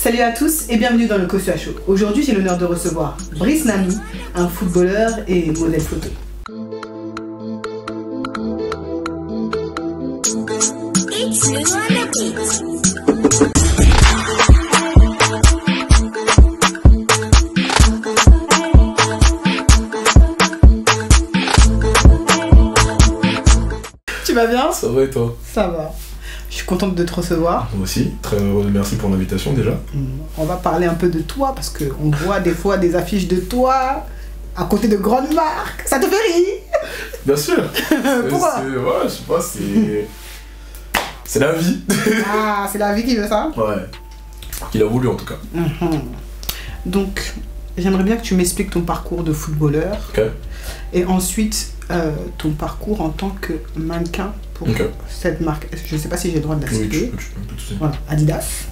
Salut à tous et bienvenue dans le Kosua Show. Aujourd'hui, j'ai l'honneur de recevoir Brice Nami, un footballeur et modèle photo. Tu vas bien? Ça va et toi? Ça va. Je suis contente de te recevoir. Moi aussi, très heureux, merci pour l'invitation déjà. On va parler un peu de toi parce qu'on voit des fois des affiches de toi à côté de grandes marques. Ça te fait rire? Bien sûr. Pourquoi? Ouais, je sais pas, c'est la vie. Ah, c'est la vie qui veut ça? Ouais. Qu'il a voulu en tout cas. Donc, j'aimerais bien que tu m'expliques ton parcours de footballeur. Ok. Et ensuite, ton parcours en tant que mannequin pour cette marque. Je ne sais pas si j'ai le droit de la citer. Oui, tu voilà, Adidas.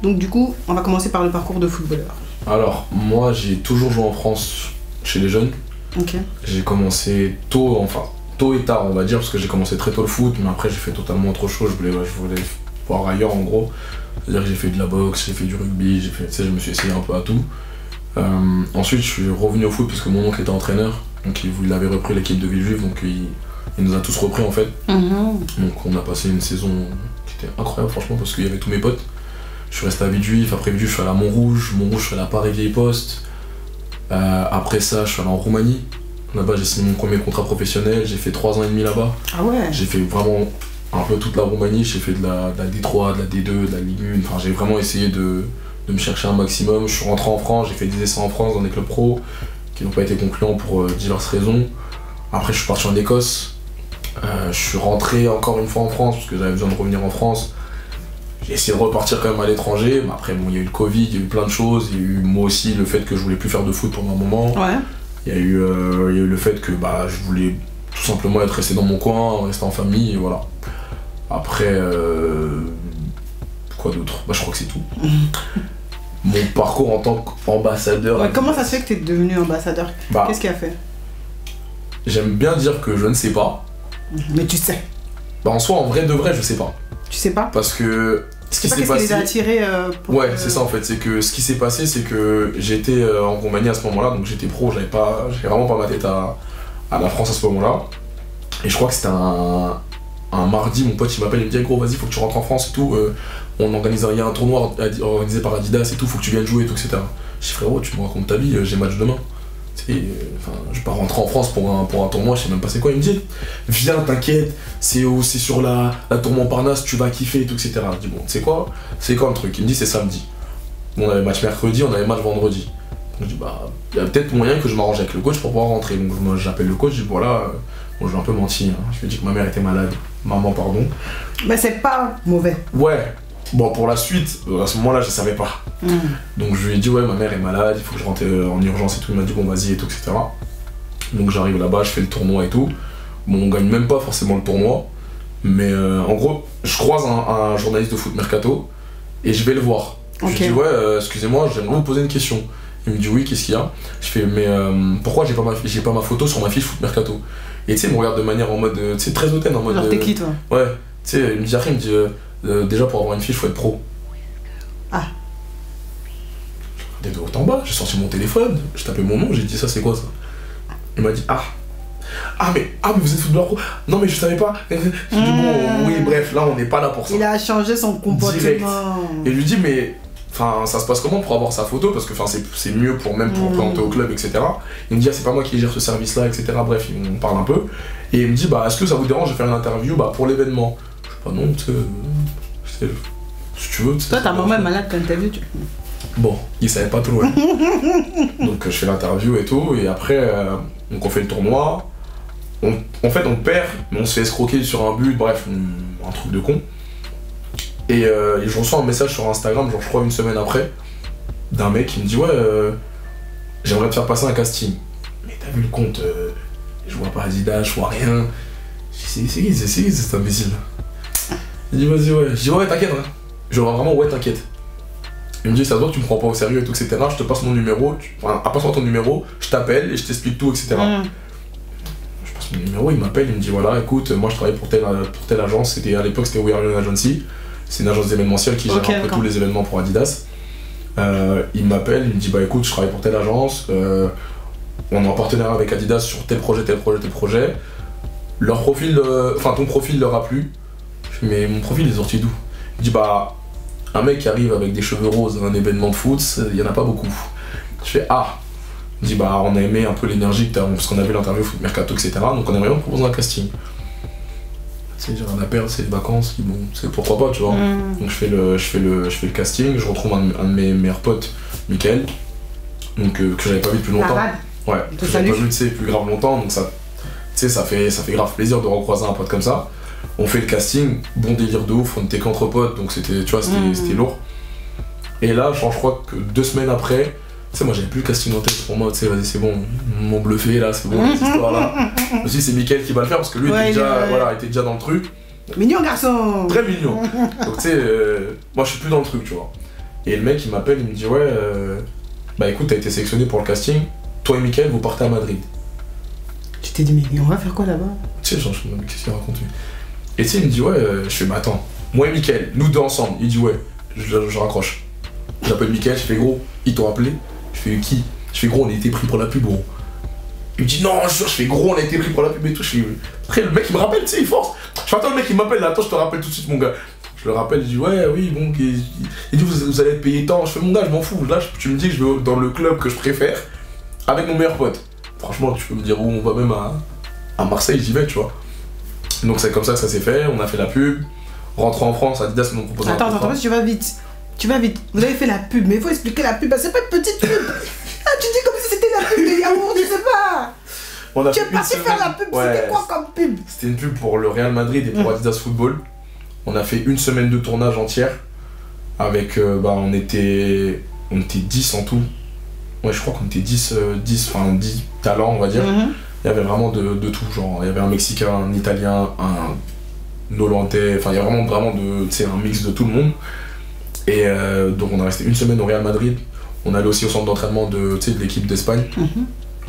Donc du coup, on va commencer par le parcours de footballeur. Alors, moi j'ai toujours joué en France chez les jeunes. Ok. J'ai commencé tôt, enfin tôt et tard on va dire, parce que j'ai commencé très tôt le foot, mais après j'ai fait totalement autre chose, je voulais voir ailleurs en gros. C'est-à-dire que j'ai fait de la boxe, j'ai fait du rugby, je me suis essayé un peu à tout. Ensuite je suis revenu au foot parce que mon oncle était entraîneur, donc il avait repris l'équipe de Villejuif, donc il nous a tous repris en fait. Donc on a passé une saison qui était incroyable franchement parce qu'il y avait tous mes potes. Je suis resté à Villejuif, après Villejuif je suis allé à Montrouge, je suis allé à Paris-Vieille-Poste. Après ça je suis allé en Roumanie. Là-bas j'ai signé mon premier contrat professionnel, j'ai fait 3 ans et demi là-bas. Ah ouais. J'ai fait vraiment un peu toute la Roumanie, j'ai fait de la D3, de la D2, de la Ligue 1, enfin j'ai vraiment essayé de me chercher un maximum. Je suis rentré en France, j'ai fait des essais en France dans des clubs pro qui n'ont pas été concluants pour diverses raisons. Après je suis parti en Écosse, je suis rentré encore une fois en France parce que j'avais besoin de revenir en France. J'ai essayé de repartir quand même à l'étranger, mais après bon, il y a eu le Covid, il y a eu plein de choses, il y a eu moi aussi le fait que je voulais plus faire de foot pendant un moment. Ouais. Il y a eu le fait que je voulais tout simplement être resté dans mon coin, rester en famille, et voilà. Après, quoi d'autre? Je crois que c'est tout. Mon parcours en tant qu'ambassadeur... Ouais, comment ça se fait que tu es devenu ambassadeur? Qu'est-ce qui a fait? J'aime bien dire que je ne sais pas. Mais tu sais. En soi, en vrai de vrai, je sais pas. Tu sais pas? Parce que... Ce qui s'est passé... les a attirés pour... Ouais, c'est ça en fait. C'est que ce qui s'est passé, c'est que j'étais en Roumanie à ce moment-là, donc j'étais pro, j'avais vraiment pas ma tête à la France à ce moment-là. Et je crois que c'était un mardi, mon pote il m'appelle, il me dit gros vas-y faut que tu rentres en France et tout, il y a un tournoi organisé par Adidas et tout, faut que tu viennes jouer et tout, etc. Je dis frérot tu me racontes ta vie, j'ai match demain. Je vais pas rentrer en France pour un tournoi, je sais même pas c'est quoi. Il me dit viens t'inquiète, c'est sur la tour Montparnasse, tu vas kiffer et tout, etc. Je dis bon c'est quoi le truc? Il me dit c'est samedi. Bon, on avait match mercredi, on avait match vendredi. Donc je dis il y a peut-être moyen que je m'arrange avec le coach pour pouvoir rentrer. Donc j'appelle le coach, je dis voilà, bon je vais un peu mentir, hein. Je lui dis que ma mère était malade, maman pardon. Mais c'est pas mauvais. Ouais, bon pour la suite, à ce moment là je savais pas. Donc je lui ai dit ouais ma mère est malade, il faut que je rentre en urgence et tout, il m'a dit bon vas-y et tout, etc. Donc j'arrive là-bas, je fais le tournoi et tout. Bon on gagne même pas forcément le tournoi, mais en gros je croise un journaliste de foot mercato et je vais le voir. Je lui dis ouais excusez-moi j'aimerais vous poser une question. Il me dit oui qu'est-ce qu'il y a? Je fais mais pourquoi j'ai pas ma photo sur ma fiche foot mercato? Et tu sais il me regarde de manière en mode très hautaine, en mode genre t'es qui toi? Ouais, tu sais il me dit après, il me dit déjà pour avoir une fiche faut être pro. Ah. Des deux haut en bas, j'ai sorti mon téléphone, j'ai tapé mon nom, j'ai dit ça c'est quoi ça? Il m'a dit mais vous êtes footballeur pro? Non mais je savais pas. Je dis bon oui bref là on n'est pas là pour ça. Il a changé son comportement. Direct. Et je lui dis mais ça se passe comment pour avoir sa photo parce que c'est mieux pour présenter au club etc. Il me dit c'est pas moi qui gère ce service là etc. Bref on parle un peu et il me dit est-ce que ça vous dérange de faire une interview pour l'événement? Je dis non tu sais si tu veux. Toi ta maman est malade quand t'as vu Bon, il savait pas trop. Ouais. Donc je fais l'interview et tout, et après donc on fait le tournoi. En fait on perd, mais on se fait escroquer sur un but, bref, un truc de con. Et je reçois un message sur Instagram, genre je crois une semaine après, d'un mec qui me dit ouais, j'aimerais te faire passer un casting. Mais t'as vu le compte, je vois pas Adidas, je vois rien. Je dis c'est qui cet imbécile? Il dit vas-y ouais. Je dis ouais t'inquiète hein. Genre vraiment ouais t'inquiète. Il me dit ça se voit que tu me prends pas au sérieux et tout, etc. Je te passe mon numéro, passe-moi ton numéro, je t'appelle et je t'explique tout, etc. Je mon numéro, il m'appelle, il me dit voilà, écoute, moi je travaille pour telle agence, à l'époque c'était We Are Young Agency. C'est une agence d'événementiel qui gère un peu tous les événements pour Adidas. Il m'appelle, il me dit bah écoute, je travaille pour telle agence, on est en partenariat avec Adidas sur tel projet, tel projet, tel projet. Leur profil, ton profil leur a plu. Je fais mais mon profil il est sorti d'où? Il dit bah un mec qui arrive avec des cheveux roses à un événement de foot, il y en a pas beaucoup. Je fais ah. Il dit bah on a aimé un peu l'énergie que t'as, parce qu'on a vu l'interview Foot Mercato, etc. Donc on aimerait bien te proposer un casting. C'est j'ai rien à perdre, c'est les vacances, bon, c'est pourquoi pas, tu vois. Donc je fais le casting, je retrouve un de mes meilleurs potes, Mickaël, donc que j'avais pas vu depuis longtemps. Ouais, que j'avais pas vu, tu sais, plus grave longtemps, donc ça, tu sais, ça fait grave plaisir de recroiser un pote comme ça. On fait le casting, bon délire de ouf, on était qu'entre potes, donc c'était, tu vois, c'était lourd. Et là, genre, je crois que 2 semaines après, tu sais, moi j'avais plus le casting en tête pour moi, tu sais, vas-y, c'est bon, ils m'ont bluffé là, c'est bon, cette histoire-là. Je me suis dit, c'est Mickaël qui va le faire parce que lui était déjà dans le truc. Mignon garçon. Très mignon. Donc tu sais, moi je suis plus dans le truc, tu vois. Et le mec il m'appelle, il me dit ouais, bah écoute, t'as été sélectionné pour le casting, toi et Mickaël vous partez à Madrid. Tu t'es dit mais on va faire quoi là-bas? Tu sais, genre, je me dis, qu'est-ce qu'il raconte lui? Et tu sais, il me dit ouais, je fais bah attends, moi et Mickaël, nous deux ensemble. Il dit ouais, je raccroche. J'appelle Mickaël, je fais gros, ils t'ont appelé? Je fais qui? Je fais gros, on a été pris pour la pub, gros. Il me dit non, je fais gros, on a été pris pour la pub et tout. Je fais... Après, le mec il me rappelle, tu sais, il force. Je fais attends, le mec il m'appelle là, attends, je te rappelle tout de suite, mon gars. Je le rappelle, je dis ouais, oui, bon, il dit vous allez être payé tant. Je fais mon gars, je m'en fous. Là, tu me dis que je vais dans le club que je préfère avec mon meilleur pote. Franchement, tu peux me dire où on va, même à Marseille, j'y vais, tu vois. Donc c'est comme ça que ça s'est fait, on a fait la pub. Rentrant en France, Adidas nous propose un contrat. Attends, tu vas vite. Tu vas vite. Vous avez fait la pub, mais il faut expliquer la pub. C'est pas une petite pub. Ah, tu dis comme si c'était la pub de yaourt, je sais pas. Tu es parti faire la pub, c'était quoi comme pub? C'était une pub pour le Real Madrid et pour Adidas Football. On a fait une semaine de tournage entière. Avec, on était 10 en tout. Ouais, je crois qu'on était 10 talents, on va dire. Il y avait vraiment de tout, genre, il y avait un Mexicain, un Italien, un Hollandais, enfin, il y a vraiment un mix de tout le monde. Et donc on a resté une semaine au Real Madrid. On allait aussi au centre d'entraînement de l'équipe d'Espagne.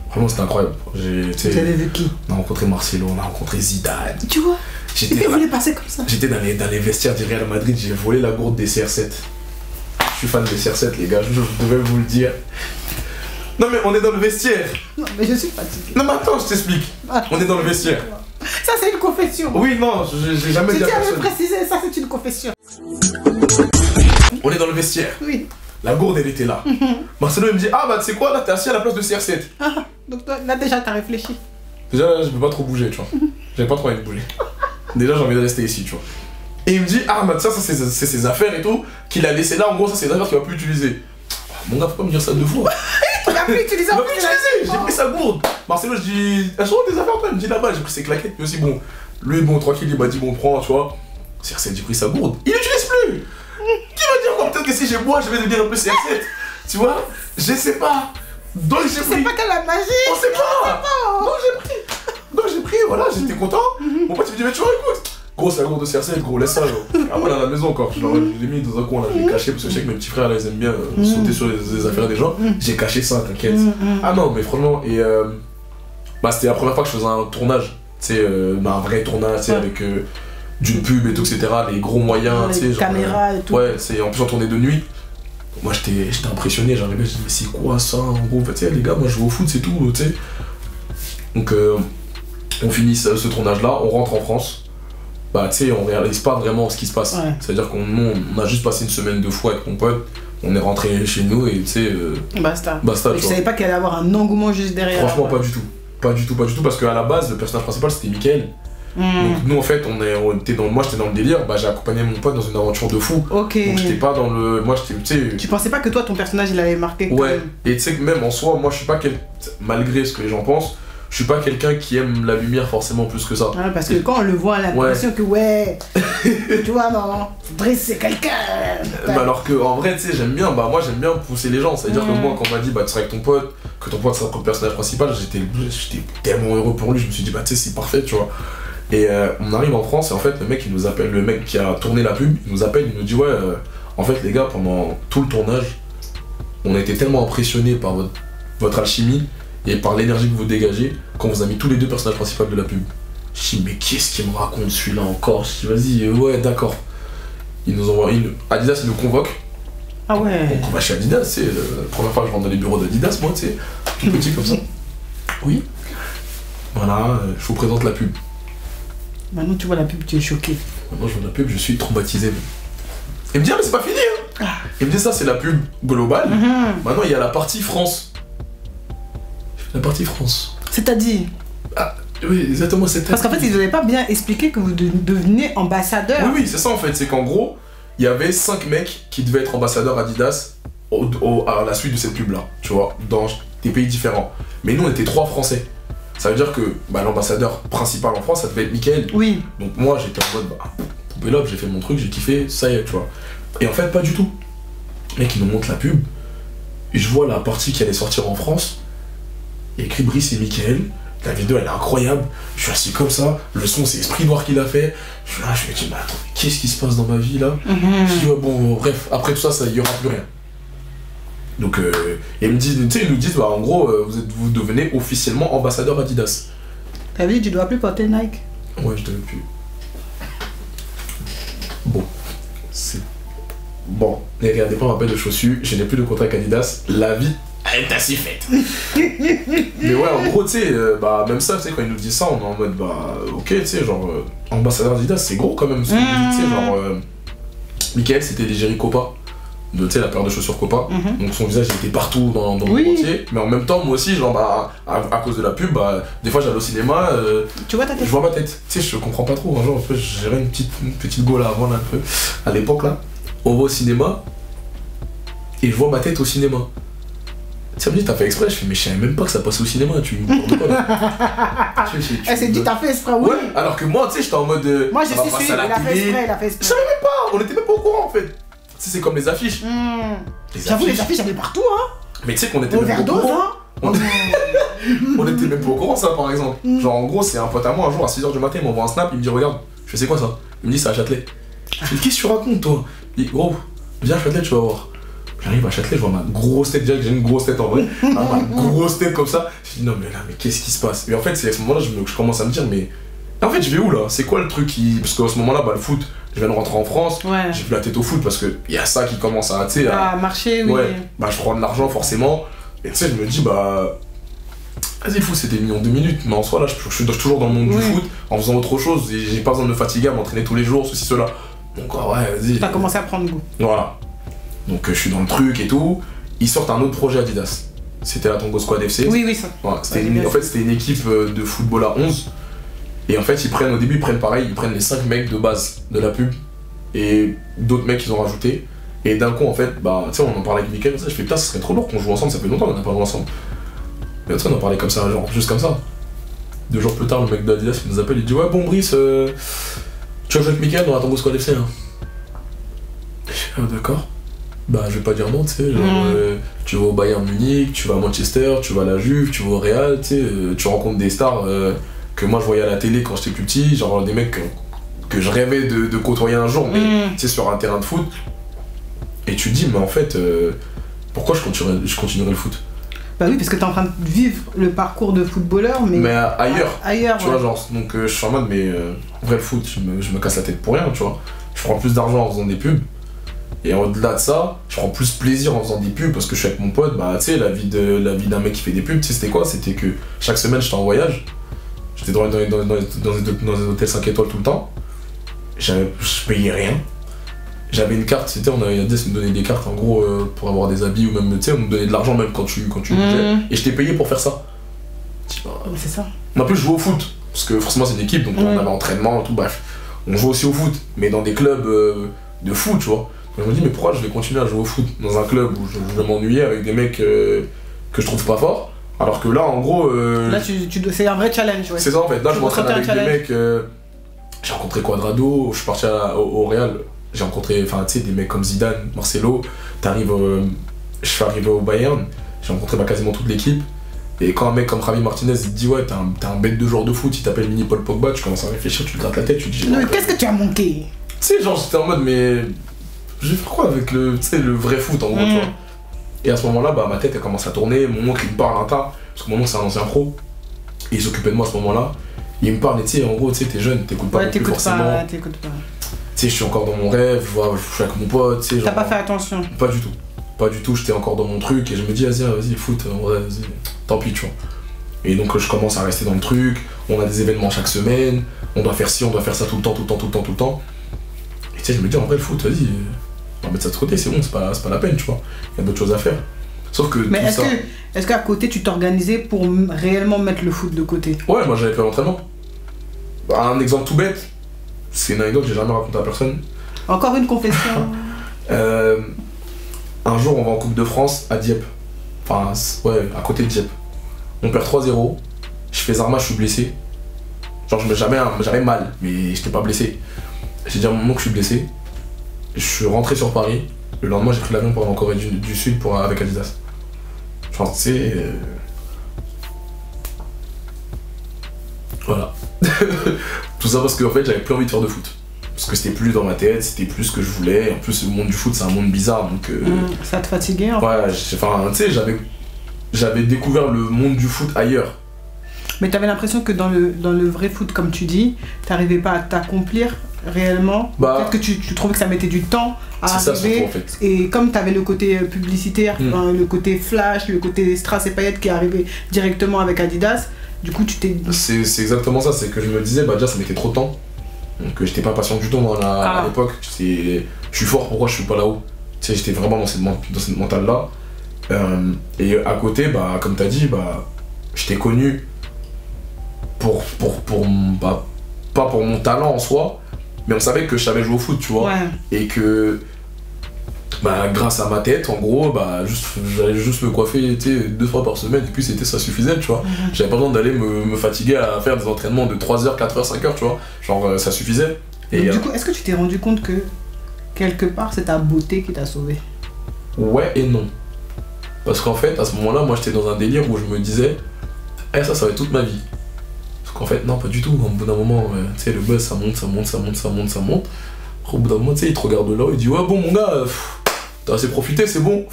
Vraiment c'était incroyable. Vous avez vu qui? On a rencontré Marcelo, on a rencontré Zidane. Tu vois? Et vous voulez passer comme ça? J'étais dans les vestiaires du Real Madrid, j'ai volé la gourde des CR7. Je suis fan des CR7 les gars, je devais vous le dire. Non mais on est dans le vestiaire. Non mais je suis fatigué. Non mais attends, je t'explique. On est dans le vestiaire. Ça c'est une confession. Oui non, j'ai jamais dit à personne. Tu avais précisé, ça c'est une confession. On est dans le vestiaire. Oui. La gourde elle était là. Marcelo il me dit ah bah tu sais quoi là t'es assis à la place de CR7. Ah, donc toi, là déjà t'as réfléchi. Déjà là, je peux pas trop bouger tu vois. J'avais pas trop envie de bouger. Déjà j'ai envie de rester ici tu vois. Et il me dit ah bah ça c'est ses affaires et tout qu'il a laissé là, en gros ça c'est des affaires qu'il va plus utiliser. Mon gars faut pas me dire ça 2 fois. Il a plus utilisé. J'ai pris sa gourde. Marcelo je dis elles sont des affaires toi, il me dit là-bas, j'ai pris ses claquettes mais aussi bon. Lui bon tranquille il m'a dit bon prends tu vois. CR7 j'ai pris sa gourde. Il l'utilise plus. Qui va dire quoi? Peut-être que si j'ai bois je vais devenir un peu CR7. Tu vois? Je sais pas. Donc j'ai pris. C'est pas quelle la magie. On sait pas. Non j'ai pris voilà, j'étais content. Mon pote il me dit mais tu vois écoute. Gros c'est la gourde de CR7, gros laisse ça. Après là à la maison encore, je l'ai mis dans un coin là, je l'ai caché parce que je sais que mes petits frères là ils aiment bien sauter sur les affaires des gens. J'ai caché ça, t'inquiète. Ah non mais franchement et c'était la première fois que je faisais un tournage. Tu sais, un vrai tournage, tu sais, avec d'une pub et tout, etc. Les gros moyens, tu sais. Caméras et tout. Ouais, en plus on tournait de nuit. Moi j'étais impressionné, j'arrivais, je dis mais c'est quoi ça en gros? Tu sais les gars, moi je joue au foot, c'est tout, tu sais. Donc on finit ce tournage là, on rentre en France. Bah tu sais, on réalise pas vraiment ce qui se passe. C'est-à-dire qu'on a juste passé une semaine de fou avec mon pote, on est rentré chez nous et tu sais. Basta. Basta. Je savais pas qu'il allait avoir un engouement juste derrière. Franchement, pas du tout. Pas du tout, parce qu'à la base, le personnage principal c'était Mickaël. Donc nous en fait, moi j'étais dans le délire, j'ai accompagné mon pote dans une aventure de fou. Ok. Donc j'étais pas dans le. Moi j'étais. Tu sais. Tu pensais pas que toi ton personnage il allait marquer? Ouais. Et tu sais que même en soi, moi je suis pas malgré ce que les gens pensent, je suis pas quelqu'un qui aime la lumière forcément plus que ça. Parce que quand on le voit, on a l'impression que tu vois, non, Driss c'est quelqu'un. Alors que en vrai, tu sais, moi j'aime bien pousser les gens. C'est-à-dire que moi, quand on m'a dit, tu seras avec ton pote, que ton pote sera le personnage principal, j'étais tellement heureux pour lui. Je me suis dit, tu sais, c'est parfait, tu vois. Et on arrive en France et en fait, le mec il nous appelle, le mec qui a tourné la pub, il nous appelle, il nous dit, en fait, les gars, pendant tout le tournage, on a été tellement impressionnés par votre alchimie et par l'énergie que vous dégagez quand vous avez mis tous les 2 personnages principaux de la pub. Je dis mais qu'est-ce qu'il me raconte celui-là encore? Je dis vas-y, ouais d'accord. ils nous envoient Adidas, ils nous convoquent. Ah ouais. Donc on va chez Adidas, c'est la première fois que je rentre dans les bureaux d'Adidas, moi, tu sais, tout petit comme ça. Oui. Voilà, je vous présente la pub. Maintenant tu vois la pub, tu es choqué. Maintenant je vois la pub, je suis traumatisé. Il me dit, ah, mais c'est pas fini, hein. Il me dit, ça c'est la pub globale. Maintenant il y a la partie France. La partie France. C'est-à-dire oui, exactement, c'est parce qu'en fait, ils n'avaient pas bien expliqué que vous deveniez ambassadeur. Oui, c'est ça en fait. C'est qu'en gros, il y avait 5 mecs qui devaient être ambassadeurs Adidas à la suite de cette pub-là, tu vois, dans des pays différents. Mais nous, on était 3 Français. Ça veut dire que l'ambassadeur principal en France, ça devait être Mickaël. Oui. Donc moi, j'étais en mode, poupée j'ai fait mon truc, j'ai kiffé, ça y est, tu vois. Et en fait, pas du tout. Le mec, il nous montre la pub, et je vois la partie qui allait sortir en France, il y a écrit Brice et Mickaël. La vidéo elle est incroyable, je suis assis comme ça, le son c'est Esprit Noir qui l'a fait, je suis là, je me dis mais attends, qu'est-ce qui se passe dans ma vie là? Je dis ouais bon bref, après tout ça, il y aura plus rien. Donc ils nous disent en gros vous devenez officiellement ambassadeur Adidas. T'as vu, tu dois plus porter Nike. Ouais, je devais plus. Bon, c'est... Bon, les gars, dépend un peu de chaussures, je n'ai plus de contrat avec Adidas, la vie elle est ainsi faite. Mais ouais, en gros, tu sais, même ça, tu sais, quand ils nous disent ça, on est en mode, ok, tu sais, genre, ambassadeur Adidas, c'est gros quand même, ce qu'on dit, tu sais, genre, Mickaël, c'était l'égérie Copa, tu sais, la paire de chaussures Copa, donc son visage, il était partout dans le monde entier, mais en même temps, moi aussi, genre, à cause de la pub, des fois, j'allais au cinéma, tu vois ta tête? Je vois ma tête, tu sais, je comprends pas trop, genre, en fait, j'avais une petite go là, avant, un peu, à l'époque, là, on va au cinéma, et je vois ma tête au cinéma. Ça me dit, t'as fait exprès, je fais, mais je savais même pas que ça passait au cinéma, tu me parles de quoi là? Elle s'est dit, t'as fait exprès, oui. Ouais, alors que moi, tu sais, j'étais en mode. Moi, je suis sûr, il a fait exprès, Je savais même pas, on était même pas au courant en fait. Tu sais, c'est comme les affiches. J'avoue, les affiches, j'avais partout, hein. Mais tu sais qu'on était même pas au courant. On était même pas au courant, ça par exemple. Genre, en gros, c'est un pote à moi, un jour à 6h du matin, il m'envoie un snap, il me dit, regarde, je fais, c'est quoi ça? Il me dit, c'est à Châtelet. Je fais, qu'est-ce que tu racontes toi? Il dit, gros, viens à Châtelet, tu vas voir. J'arrive à Châtelet, je vois ma grosse tête, déjà que j'ai une grosse tête en vrai, ma grosse tête comme ça, je dis non mais là, mais qu'est-ce qui se passe? Et en fait, c'est à ce moment-là je commence à me dire, mais en fait, je vais où là? C'est quoi le truc qui... Parce qu'à ce moment-là, le foot, je viens de rentrer en France, j'ai plus la tête au foot parce qu'il y a ça qui commence à, tu sais, à marcher, oui. Ouais, je prends de l'argent forcément, et tu sais, je me dis, vas-y, le foot c'était mis en 2 minutes, mais en soi là, je suis toujours dans le monde du foot, en faisant autre chose, et j'ai pas besoin de me fatiguer à m'entraîner tous les jours, ceci, cela. Donc ouais, vas-y. T'as commencé à prendre goût. Voilà. Donc je suis dans le truc et tout. Ils sortent un autre projet Adidas. C'était la Tango Squad FC. Oui, ça. Ouais, en fait, c'était une équipe de football à 11. Et en fait, au début, ils prennent les 5 mecs de base de la pub. Et d'autres mecs qu'ils ont rajouté. Et d'un coup, en fait, tu sais, on en parlait avec Mickaël, je fais putain, ça serait trop lourd qu'on joue ensemble, ça fait longtemps qu'on n'a pas joué ensemble. Mais tu sais, on en parlait comme ça, genre, juste comme ça. 2 jours plus tard, le mec d'Adidas il nous appelle, il dit ouais, bon, Brice, tu vas jouer avec Mickaël dans la Tango Squad FC, hein. Je fais, ah, d'accord. Je vais pas dire non, tu sais, genre, tu vas au Bayern Munich, tu vas à Manchester, tu vas à la Juve, tu vas au Real, tu sais, tu rencontres des stars que moi je voyais à la télé quand j'étais plus petit, genre des mecs que je rêvais de côtoyer un jour, mais tu sais, sur un terrain de foot. Et tu te dis, mais en fait, pourquoi je continuerai le foot? Bah oui, parce que t'es en train de vivre le parcours de footballeur, mais ailleurs. Ailleurs, tu vois, genre, donc je suis en mode, mais en vrai, le foot, je me casse la tête pour rien, tu vois. Je prends plus d'argent en faisant des pubs. Et au-delà de ça, je prends plus plaisir en faisant des pubs parce que je suis avec mon pote, tu sais, la vie d'un mec qui fait des pubs, tu sais, c'était quoi? C'était que chaque semaine, j'étais en voyage. J'étais dans un hôtel 5 étoiles tout le temps. Je payais rien. J'avais une carte, c'était, Adidas me donnait des cartes en gros pour avoir des habits ou même, tu sais, on me donnait de l'argent même quand tu bougeais. Et je t'ai payé pour faire ça. C'est ça. En plus, je jouais au foot parce que forcément, c'est une équipe, donc on avait entraînement, tout, bref. On joue aussi au foot, mais dans des clubs de foot, tu vois. Je me dis, mais pourquoi je vais continuer à jouer au foot dans un club où je vais m'ennuyer avec des mecs que je trouve pas forts, alors que là, en gros. Là, c'est un vrai challenge, ouais. C'est ça en fait. Là, je m'entraîne avec des mecs. J'ai rencontré Quadrado, je suis parti au Real. J'ai rencontré, tu sais, des mecs comme Zidane, Marcelo. Je suis arrivé au Bayern, j'ai rencontré quasiment toute l'équipe. Et quand un mec comme Javi Martinez il te dit, ouais, t'es un bête de joueur de foot, il t'appelle Mini Paul Pogba, tu commences à réfléchir, tu te grattes la tête, tu te dis. Mais qu'est-ce que tu as manqué? Tu sais, genre, j'étais en mode, mais. Je vais faire quoi avec le vrai foot en gros, tu vois. Et à ce moment-là, ma tête elle commence à tourner, mon oncle il me parle un tas, parce que mon oncle c'est un ancien pro, et il s'occupait de moi à ce moment-là. Il me parle, et tu sais, en gros, tu sais, t'es jeune, t'écoutes pas non plus forcément. T'écoutes pas. Tu sais, je suis encore dans mon rêve, je suis avec mon pote, tu sais. T'as pas fait attention? Pas du tout. Pas du tout, j'étais encore dans mon truc et je me dis, vas-y, le foot, ouais, vas-y, tant pis, tu vois. Et donc je commence à rester dans le truc, on a des événements chaque semaine, on doit faire ci, on doit faire ça tout le temps. Et tu sais, je me dis, en vrai, le foot, vas-y, on va mettre ça de côté, c'est bon, c'est pas la peine, tu vois. Il y a d'autres choses à faire. Sauf que. Mais est-ce qu'à côté, tu t'organisais pour réellement mettre le foot de côté? Ouais, moi j'avais fait l'entraînement. Un exemple tout bête, c'est une anecdote que j'ai jamais raconté à personne. Encore une confession. Un jour, on va en Coupe de France à Dieppe. Enfin, ouais, à côté de Dieppe. On perd 3-0. Je fais Zarma, je suis blessé. Genre, j'avais mal, mais j'étais pas blessé. J'ai dit à mon moment que je suis blessé. Je suis rentré sur Paris. Le lendemain, j'ai pris l'avion pour aller en Corée du Sud avec Adidas. Genre, tu sais. Voilà. Tout ça parce qu'en fait, j'avais plus envie de faire de foot. Parce que c'était plus dans ma tête, c'était plus ce que je voulais. En plus, le monde du foot, c'est un monde bizarre, donc... ça te fatiguait, en fait. Ouais, enfin, tu sais, j'avais découvert le monde du foot ailleurs. Mais t'avais l'impression que dans le vrai foot, comme tu dis, t'arrivais pas à t'accomplir réellement. Peut-être que tu trouvais que ça mettait du temps à arriver. C'est ça, surtout, en fait. Et comme t'avais le côté publicitaire, le côté flash, le côté strass et paillettes qui arrivait directement avec Adidas, du coup, tu t'es... C'est exactement ça, c'est que je me disais, bah déjà, ça mettait trop de temps. Donc j'étais pas patient du tout à l'époque. Je suis fort, pourquoi je suis pas là-haut? Tu sais, j'étais vraiment dans cette mentale-là. Et à côté, bah, comme t'as dit, bah, j'étais connu pas pour mon talent en soi, mais on savait que je savais jouer au foot, tu vois. Ouais. Et que, bah, grâce à ma tête, en gros, bah, j'allais juste me coiffer 2 fois par semaine, et puis ça suffisait, tu vois. J'avais pas besoin d'aller me fatiguer à faire des entraînements de 3h, 4h, 5h, tu vois. Genre, ça suffisait. Et du coup, est-ce que tu t'es rendu compte que, quelque part, c'est ta beauté qui t'a sauvé? Ouais et non. Parce qu'en fait, à ce moment-là, moi, j'étais dans un délire où je me disais, ça va être toute ma vie. Parce qu'en fait, non, pas du tout. Au bout d'un moment, tu sais, le buzz, ça monte. Au bout d'un moment, tu sais, il te regarde de là, il dit, ouais, bon, mon gars, t'as assez profité, c'est bon.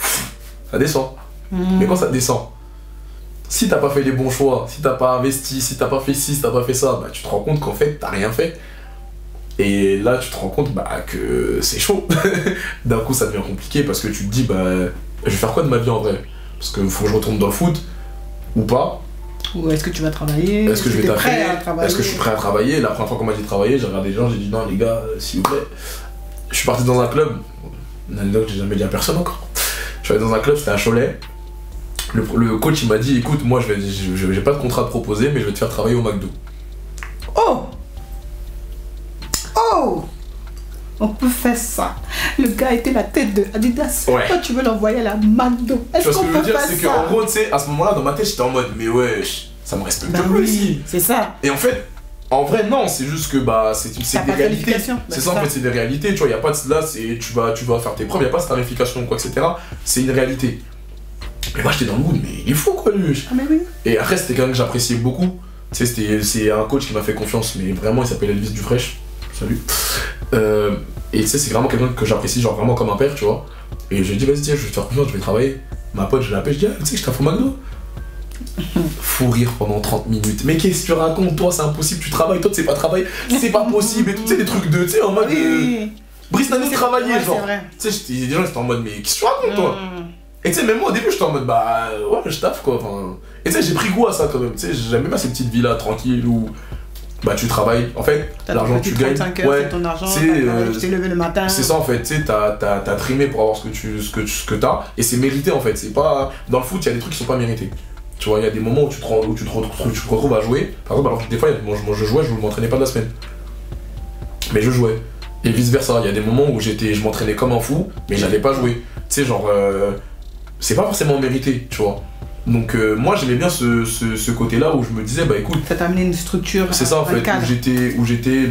Ça descend. Mais quand ça descend, si t'as pas fait les bons choix, si t'as pas investi, si t'as pas fait ci, si t'as pas fait ça, bah, tu te rends compte qu'en fait, t'as rien fait. Et là, tu te rends compte que c'est chaud. D'un coup, ça devient compliqué parce que tu te dis, je vais faire quoi de ma vie en vrai? Parce qu'il faut que je retourne dans le foot ou pas. Ou est-ce que tu vas travailler? Est-ce que je vais taffer? Est-ce que je suis prêt à travailler? La première fois qu'on m'a dit de travailler, j'ai regardé les gens, j'ai dit non les gars, s'il vous plaît. Je suis parti dans un club, une anecdote que j'ai jamais dit à personne encore. Je suis allé dans un club, c'était à Cholet. Le coach il m'a dit écoute, moi j'ai pas de contrat à te proposer, mais je vais te faire travailler au McDo. Oh! On peut faire ça. Le gars était la tête de Adidas. Ouais. Toi, tu veux l'envoyer à la McDo. Est-ce qu'on peut faire ça? C'est qu'en gros, tu sais, à ce moment-là, dans ma tête, j'étais en mode, mais ouais, ça me respecte plus ici. C'est ça. Et en fait, non, c'est juste que c'est des réalités. C'est ça, en fait, c'est des réalités. Tu vois, y a pas de là, tu vas faire tes preuves, y a pas de starification ou quoi, etc. C'est une réalité. Mais moi, j'étais dans le mood, mais il est fou, quoi, lui. Ah, mais oui. Et après, c'était quelqu'un que j'appréciais beaucoup. Tu sais, c'est un coach qui m'a fait confiance, mais vraiment, il s'appelle Elvis Dufresh. Salut. Et tu sais, c'est vraiment quelqu'un que j'apprécie, genre vraiment comme un père, tu vois. Et je lui ai dit, vas-y, tiens, je vais te faire confiance, je vais travailler. Ma pote, je l'appelle, je dis, tu sais que je t'ai fait au McDo. Fou rire pendant 30 minutes. Mais qu'est-ce que tu racontes? Toi, c'est impossible, tu travailles, toi, tu sais pas travailler, c'est pas possible. Et tout, tu sais, des trucs de, tu sais, en mode. Brice n'a pas travaillé, genre. Tu sais, des gens, j'étais en mode, mais qu'est-ce que tu racontes, toi? Et tu sais, même moi, au début, j'étais en mode, ouais, je taffe, quoi. Enfin... Et tu sais, j'ai pris goût à ça quand même. Tu sais, j'aime bien ces petites villas tranquilles où. Tu travailles, en fait, l'argent que tu gagnes, c'est ton argent, tu t'es levé le matin. C'est ça en fait, tu sais, t'as trimé pour avoir ce que t'as, et c'est mérité en fait, c'est pas... Dans le foot, il y a des trucs qui sont pas mérités. Tu vois, il y a des moments où tu te retrouves à jouer, par exemple, alors que des fois, moi je jouais, je m'entraînais pas de la semaine. Mais je jouais. Et vice versa, il y a des moments où je m'entraînais comme un fou, mais j'allais pas jouer. Tu sais, genre, c'est pas forcément mérité, tu vois. Donc moi j'aimais bien ce côté-là où je me disais écoute... Ça t'a amené une structure. C'est ça en fait, où j'étais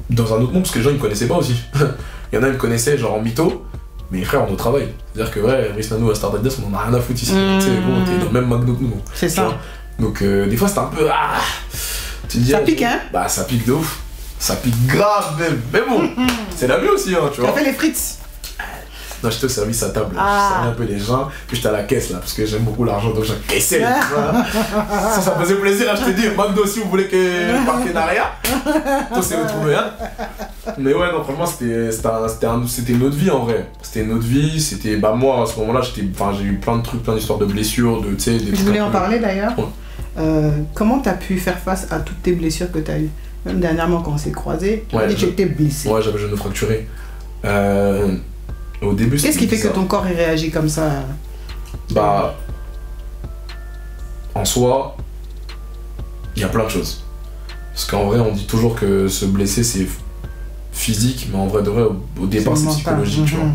dans un autre monde parce que les gens ils me connaissaient pas aussi. Il y en a ils me connaissaient genre en mytho, mais frère on est au travail. C'est-à-dire que ouais, Brice Nano à Star Adidas on en a rien à foutre ici. Tu sais, bon, t'es dans le même McDo que nous. C'est ça. Donc des fois c'était un peu... tu dis, ça pique hein? Ça pique de ouf. Ça pique grave même. Mais bon, c'est la vie aussi hein, tu vois. T'as fait les frites? Non, j'étais au service à table. Je servais un peu les gens. Puis j'étais à la caisse là, parce que j'aime beaucoup l'argent, donc j'encaissais. Ça faisait plaisir. Hein, je te dis, McDo, si vous voulez que partenariat, tout s'est retrouvé. Hein. Mais ouais, non, franchement, c'était une autre vie en vrai. C'était une autre vie. C'était. Bah, moi, à ce moment-là, j'ai eu plein de trucs, plein d'histoires de blessures, de. Je voulais en parler d'ailleurs. Ouais. Comment t'as pu faire face à toutes tes blessures que t'as eues? Même dernièrement, quand on s'est croisés, tu étais blessé. Ouais, j'avais le genou fracturé. Au début, qu'est-ce qui fait que ton corps il réagit comme ça? Bah, en soi, il y a plein de choses. Parce qu'en vrai, on dit toujours que se blesser c'est physique, mais en vrai de vrai, au départ c'est psychologique, tu vois.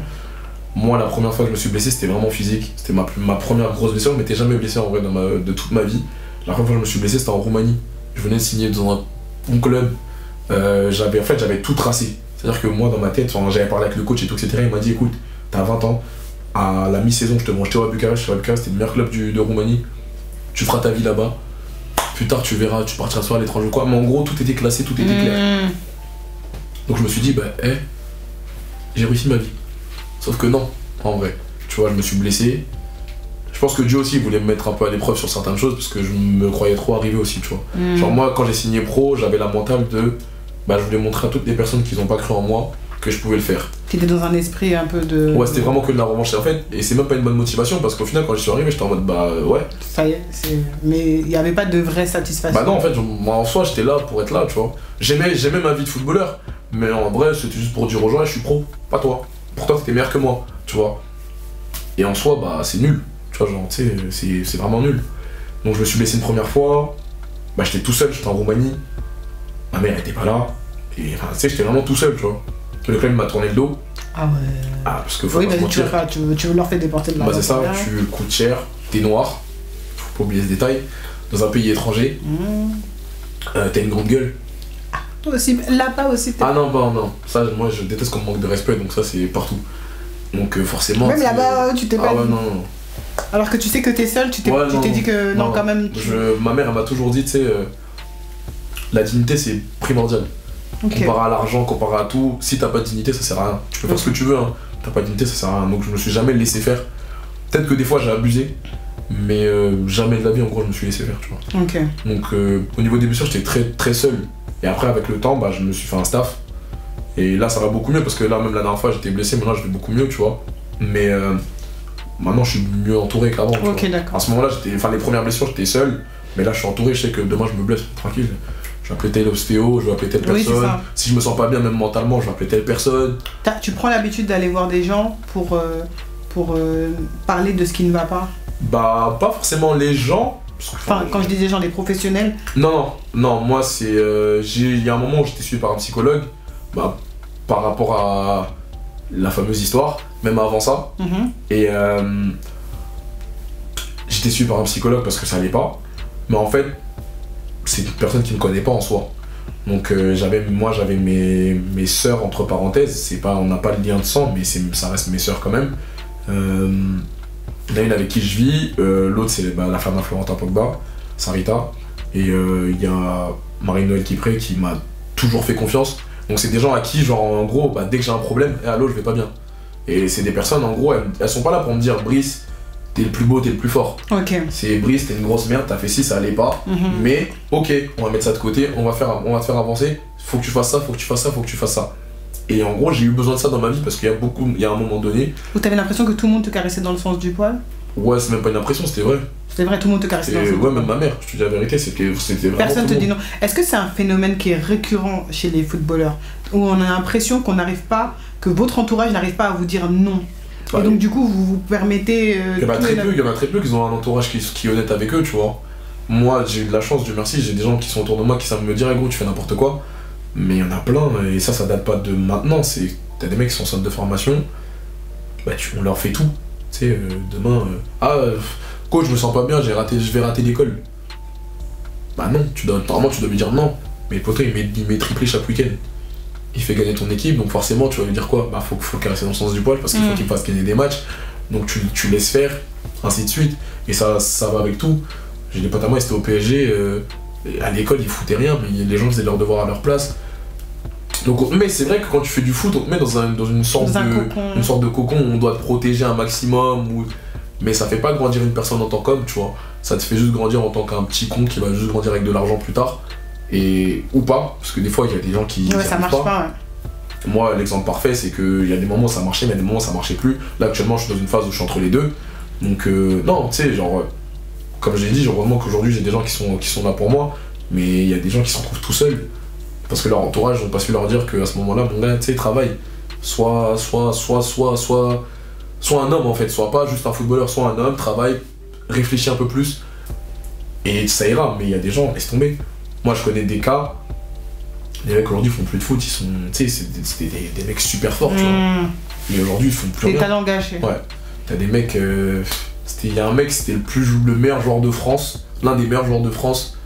Moi, la première fois que je me suis blessé, c'était vraiment physique. C'était ma première grosse blessure. Je m'étais jamais blessé en vrai de toute ma vie. La première fois que je me suis blessé, c'était en Roumanie. Je venais de signer dans un bon club. J'avais tout tracé. C'est-à-dire que moi, dans ma tête, j'avais parlé avec le coach et tout, etc. Il m'a dit, écoute, t'as 20 ans, à la mi-saison, je te mange à Bucarest. Bucarest, c'était le meilleur club de Roumanie. Tu feras ta vie là-bas. Plus tard, tu verras, tu partiras soit à l'étranger ou quoi. Mais en gros, tout était classé, tout était clair. Donc je me suis dit, bah, j'ai réussi ma vie. Sauf que non, en vrai. Tu vois, je me suis blessé. Je pense que Dieu aussi voulait me mettre un peu à l'épreuve sur certaines choses parce que je me croyais trop arrivé aussi, tu vois. Genre moi, quand j'ai signé pro, j'avais la mentale de... Bah, je voulais montrer à toutes les personnes qui n'ont pas cru en moi que je pouvais le faire. T'étais dans un esprit un peu de... Ouais, c'était vraiment que de la revanche. En fait, et c'est même pas une bonne motivation parce qu'au final, quand je suis arrivé, j'étais en mode bah ouais. Ça y est, mais il n'y avait pas de vraie satisfaction. Bah non, en fait, moi en soi, j'étais là pour être là, tu vois. J'aimais ma vie de footballeur, mais en vrai, c'était juste pour dire aux gens, je suis pro, pas toi. Pour toi, t'étais meilleur que moi, tu vois. Et en soi, bah c'est nul, tu vois, genre, tu sais, c'est vraiment nul. Donc je me suis blessé une première fois, bah j'étais tout seul, j'étais en Roumanie. Ma mère était pas là, et enfin, tu sais, j'étais vraiment tout seul, tu vois. Le club m'a tourné le dos. Ah ouais. Ah, parce que faut pas se mentir. Tu veux leur faire déporter de l'argent. Bah c'est ça, tu coûtes cher, t'es noir, faut pas oublier ce détail, dans un pays étranger, t'as une grande gueule. Toi aussi, là-bas aussi Ah non, bah non, ça moi je déteste qu'on me manque de respect, donc ça c'est partout. Donc forcément... Même là-bas, tu t'es pas... Ah ouais, non. Alors que tu sais que t'es seul, tu t'es dit que non, quand même... Ma mère elle m'a toujours dit, tu sais, la dignité c'est primordial. Okay. Comparé à l'argent, comparé à tout, si t'as pas de dignité ça sert à rien. Tu peux faire ce que tu veux, hein. T'as pas de dignité ça sert à rien. Donc je me suis jamais laissé faire. Peut-être que des fois j'ai abusé, mais jamais de la vie en gros je me suis laissé faire, tu vois. Okay. Donc au niveau des blessures j'étais très très seul. Et après avec le temps bah, je me suis fait un staff. Et là ça va beaucoup mieux parce que là même la dernière fois j'étais blessé, maintenant je vais beaucoup mieux, tu vois. Mais maintenant je suis mieux entouré qu'avant. Ok, d'accord. À ce moment-là, les premières blessures j'étais seul, mais là je suis entouré, je sais que demain je me blesse tranquille. Je vais appeler tel ostéo, je vais appeler telle personne. Si je me sens pas bien même mentalement, je vais appeler telle personne. Tu prends l'habitude d'aller voir des gens pour parler de ce qui ne va pas? Bah pas forcément les gens. Enfin, quand je dis des gens, des professionnels. Non, moi c'est... il y a un moment où j'étais suivi par un psychologue, bah, par rapport à la fameuse histoire, même avant ça. Et j'étais suivi par un psychologue parce que ça allait pas. Mais en fait, c'est une personne qui me connaît pas en soi. Donc j'avais mes sœurs entre parenthèses, on n'a pas le lien de sang, mais ça reste mes sœurs quand même. Là, une avec qui je vis, l'autre c'est la femme à Florentin Pogba, Sarita, et il y a Marie-Noël Kipré qui m'a toujours fait confiance. Donc c'est des gens à qui, genre en gros, bah, dès que j'ai un problème, allô, je vais pas bien. Et c'est des personnes, en gros, elles sont pas là pour me dire, Brice, t'es le plus beau, t'es le plus fort. Ok. C'est Brice, t'es une grosse merde, t'as fait ci, ça allait pas. Mais ok, on va mettre ça de côté, on va te faire avancer. Faut que tu fasses ça, faut que tu fasses ça, faut que tu fasses ça. Et en gros, j'ai eu besoin de ça dans ma vie parce qu'il y a un moment donné. Où t'avais l'impression que tout le monde te caressait dans le sens du poil? Ouais, c'est même pas une impression, c'était vrai. C'était vrai, tout le monde te caressait dans le sens du poil. Ouais, même ma mère, je te dis la vérité, c'était vraiment. Personne te dit non. Est-ce que c'est un phénomène qui est récurrent chez les footballeurs? Où on a l'impression qu'on n'arrive pas, que votre entourage n'arrive pas à vous dire non? Et donc du coup vous vous permettez... Il y en a très peu qui ont un entourage qui est honnête avec eux, tu vois. Moi j'ai eu de la chance, Dieu merci, j'ai des gens qui sont autour de moi qui savent me dire gros tu fais n'importe quoi. Mais il y en a plein, et ça date pas de maintenant, t'as des mecs qui sont en centre de formation, bah on leur fait tout. Tu sais, demain, coach je me sens pas bien, je vais rater l'école. Bah non, normalement tu dois lui dire non, mais le poteau il met triplé chaque week-end. Il fait gagner ton équipe, donc forcément tu vas lui dire quoi? Bah faut le caresser dans le sens du poil parce qu'il faut qu'il fasse gagner des matchs, donc tu laisses faire, ainsi de suite, et ça va avec tout. J'ai des potes à moi, ils étaient au PSG, à l'école ils foutaient rien, mais les gens faisaient leurs devoirs à leur place. Donc, mais c'est vrai que quand tu fais du foot, on te met dans une sorte de cocon où on doit te protéger un maximum. Mais ça fait pas grandir une personne en tant qu'homme, tu vois. Ça te fait juste grandir en tant qu'un petit con qui va juste grandir avec de l'argent plus tard. Ou pas, parce que des fois, il y a des gens qui. Ouais, ça marche pas, ouais. Moi, l'exemple parfait, c'est qu'il y a des moments où ça marchait, mais il y a des moments où ça marchait plus. Là, actuellement, je suis dans une phase où je suis entre les deux. Donc, non, tu sais, genre, comme j'ai dit, heureusement qu'aujourd'hui, j'ai des gens qui sont là pour moi, mais il y a des gens qui s'en trouvent tout seuls. Parce que leur entourage n'ont pas su leur dire qu'à ce moment-là, mon gars, tu sais, travaille. Soit un homme, en fait, soit pas juste un footballeur, soit un homme, travaille, réfléchit un peu plus, et ça ira. Mais il y a des gens, laisse tomber. Moi, je connais des cas. Les mecs aujourd'hui font plus de foot, ils sont. Tu sais, c'est des mecs super forts, tu vois. Mais aujourd'hui, ils font plus rien. Des talents gâchés. Ouais. T'as des mecs. Il y a un mec, c'était le meilleur joueur de France, l'un des meilleurs joueurs de France.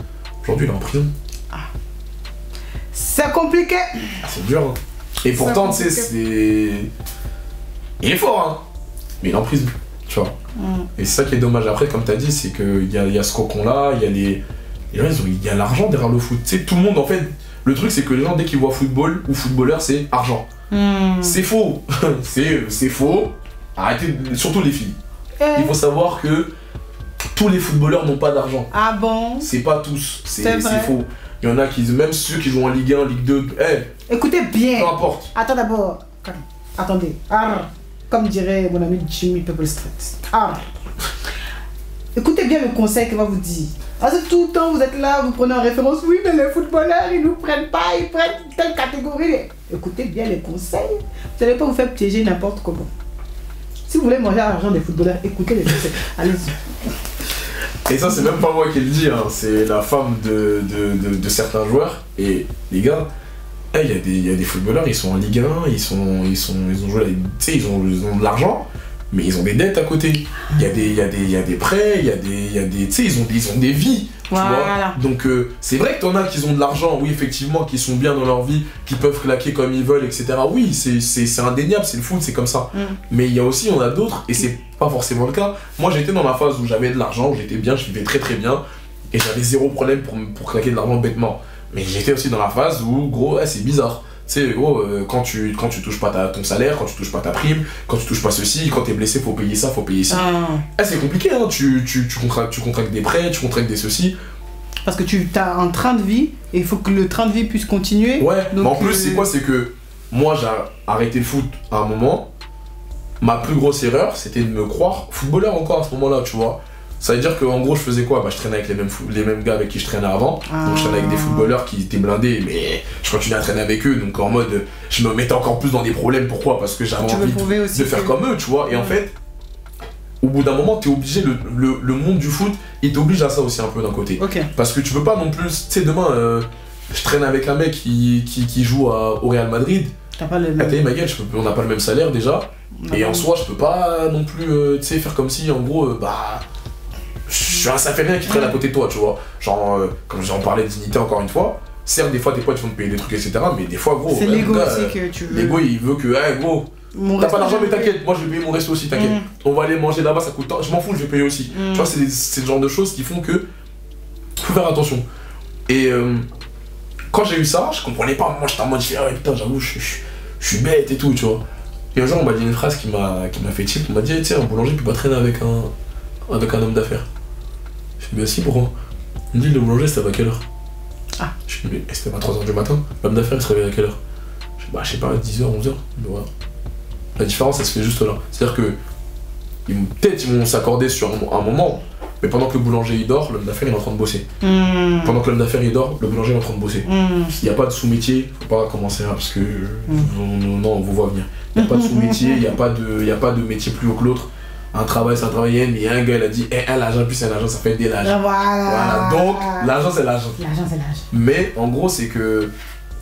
Aujourd'hui, il est en prison. Ah. C'est compliqué. C'est dur, hein. Et pourtant, tu sais, c'est. Il est fort, hein. Mais il est en prison, tu vois. Et c'est ça qui est dommage. Après, comme t'as dit, c'est qu'il y a ce cocon-là, il y a les. Il y a l'argent derrière le foot. Tu sais, tout le monde, en fait. Le truc, c'est que les gens, dès qu'ils voient football ou footballeur, c'est argent. C'est faux. c'est faux. Arrêtez, surtout les filles. Il faut savoir que tous les footballeurs n'ont pas d'argent. Ah bon? C'est pas tous. C'est faux. Il y en a qui, même ceux qui jouent en Ligue 1, Ligue 2, écoutez bien. Peu importe. Attends d'abord. Attendez. Comme dirait mon ami Jimmy Pepper Street. Écoutez bien le conseil qu'il va vous dire. Parce que tout le temps vous êtes là, vous prenez en référence, oui, mais les footballeurs, ils nous prennent pas, ils prennent telle catégorie. Écoutez bien les conseils. Vous n'allez pas vous faire piéger n'importe comment. Si vous voulez manger à l'argent des footballeurs, écoutez les conseils. Allez-y. Et ça, c'est même pas moi qui le dis, hein. C'est la femme de certains joueurs. Et les gars, il y a des footballeurs, ils sont en Ligue 1, ils ont joué, tu sais, ils ont de l'argent. Mais ils ont des dettes à côté. Il y a des prêts, tu sais, ils ont des vies. Voilà. Tu vois. Donc c'est vrai que t'en as qui ont de l'argent, oui, effectivement, qui sont bien dans leur vie, qui peuvent claquer comme ils veulent, etc. Oui, c'est indéniable, c'est le foot, c'est comme ça. Mais il y a aussi, on a d'autres, et c'est pas forcément le cas. Moi, j'étais dans la phase où j'avais de l'argent, où j'étais bien, je vivais très très bien, et j'avais zéro problème pour claquer de l'argent bêtement. Mais j'étais aussi dans la phase où, gros, c'est bizarre. Tu sais, quand tu touches pas ton salaire, quand tu touches pas ta prime, quand tu touches pas ceci, quand t'es blessé, faut payer ça, faut payer ci. C'est compliqué, hein. Tu contractes des prêts, tu contractes des ceci. Parce que tu as un train de vie et il faut que le train de vie puisse continuer. Ouais, donc, mais en plus, c'est quoi? C'est que moi, j'ai arrêté le foot à un moment. Ma plus grosse erreur, c'était de me croire footballeur encore à ce moment-là, tu vois. Ça veut dire qu'en gros, je faisais quoi? Je traînais avec les mêmes gars avec qui je traînais avant. Donc je traînais avec des footballeurs qui étaient blindés, mais je continuais à traîner avec eux. Donc en mode, je me mettais encore plus dans des problèmes. Pourquoi? Parce que j'avais envie de faire comme eux, tu vois. Et en fait, au bout d'un moment, t'es obligé, le monde du foot, il t'oblige à ça aussi un peu d'un côté. Parce que tu peux pas non plus, tu sais, demain, je traîne avec un mec qui joue au Real Madrid. T'as pas le même... ma gueule, on n'a pas le même salaire déjà. Et en soi, je peux pas non plus, tu sais, faire comme si, en gros, ça fait rien qui traîne à côté de toi, tu vois. Genre, comme j'en parlais de dignité encore une fois, certes, des fois, tes potes vont te payer des trucs, etc. Mais des fois, gros, c'est l'ego aussi que tu veux. L'ego, il veut que, gros, t'as pas d'argent, mais t'inquiète, moi je vais payer mon resto aussi, t'inquiète. On va aller manger là-bas, ça coûte tant, je m'en fous, je vais payer aussi. Tu vois, c'est le genre de choses qui font que faut faire attention. Et quand j'ai eu ça, je comprenais pas. Moi, j'étais en mode, putain, j'avoue, je suis bête et tout, tu vois. Et un jour, on m'a dit une phrase qui m'a fait tilt. On m'a dit, tu sais, un boulanger peut pas traîner avec un homme d'affaires. Je me suis dit, mais si, pourquoi? Il me dit, le boulanger, c'était à quelle heure? Je me dis, mais c'était à 3h du matin. L'homme d'affaires, il se réveille à quelle heure? Je sais pas, 10h, 11h. Mais voilà. La différence, elle se fait juste là. C'est-à-dire que, peut-être ils vont s'accorder sur un moment, mais pendant que le boulanger il dort, l'homme d'affaires il est en train de bosser. Pendant que l'homme d'affaires il dort, le boulanger est en train de bosser. Il n'y a pas de sous-métier, faut pas commencer là parce que non, on vous voit venir. Il n'y a pas de sous-métier, il n'y a pas de métier plus haut que l'autre. Un travail, c'est un travail, mais il y a un gars, il a dit, l'argent, puis c'est un argent, ça fait des l'argent. Voilà. Donc, l'argent, c'est l'argent. Mais en gros, c'est que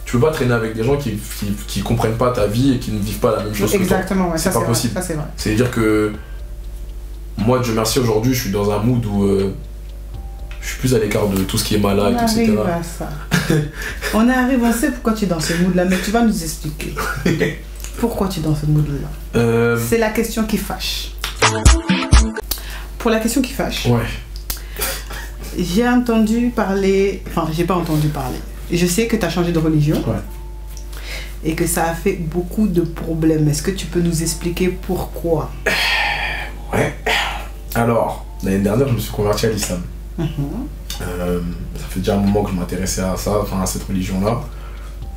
tu peux pas traîner avec des gens qui comprennent pas ta vie et qui ne vivent pas la même chose que toi. Exactement, ouais, c'est pas possible. C'est-à-dire que moi, Dieu merci, aujourd'hui, je suis dans un mood où je suis plus à l'écart de tout ce qui est malade, etc. On arrive à ça. On arrive, on sait pourquoi tu es dans ce mood-là, mais tu vas nous expliquer. Pourquoi tu es dans ce mood-là? C'est la question qui fâche. Pour la question qui fâche, j'ai entendu parler, enfin, j'ai pas entendu parler. Je sais que tu as changé de religion. et que ça a fait beaucoup de problèmes. Est-ce que tu peux nous expliquer pourquoi? Ouais. Alors, l'année dernière, je me suis converti à l'islam. Ça fait déjà un moment que je m'intéressais à ça, enfin à cette religion-là.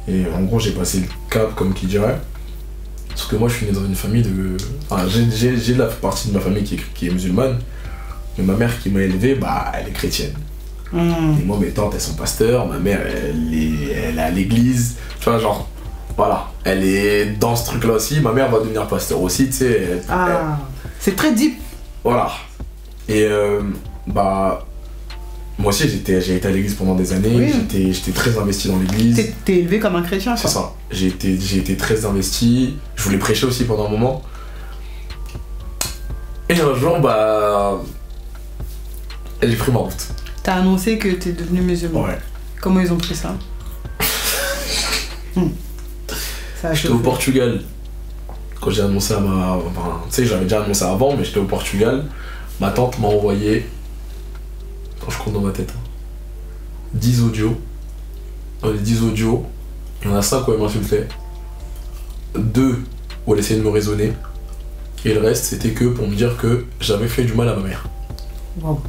Et en gros, j'ai passé le cap, comme qui dirait. Parce que moi, je suis né dans une famille de... Enfin, j'ai la partie de ma famille qui est musulmane. Mais ma mère qui m'a élevé, bah, elle est chrétienne. Et moi, mes tantes, elles sont pasteurs. Ma mère, elle est à l'église. Tu vois, genre... Voilà. Elle est dans ce truc-là aussi. Ma mère va devenir pasteur aussi, tu sais. C'est très deep. Voilà. Et bah... Moi aussi, j'ai été à l'église pendant des années. Oui. J'étais très investi dans l'église. T'es élevé comme un chrétien, quoi. C'est ça. J'ai été très investi. Je voulais prêcher aussi pendant un moment. Et un jour, bah... j'ai pris ma route. T'as annoncé que t'es devenu musulman. Ouais. Comment ils ont pris ça? J'étais au Portugal. Quand j'ai annoncé à ma... Enfin, tu sais, j'avais déjà annoncé avant, mais j'étais au Portugal. Ma tante m'a envoyé... Quand je compte dans ma tête, 10 audios. Dans les 10 audios, il y en a 5 où elle m'insultait. 2 où elle essayait de me raisonner. Et le reste, c'était que pour me dire que j'avais fait du mal à ma mère. Wow.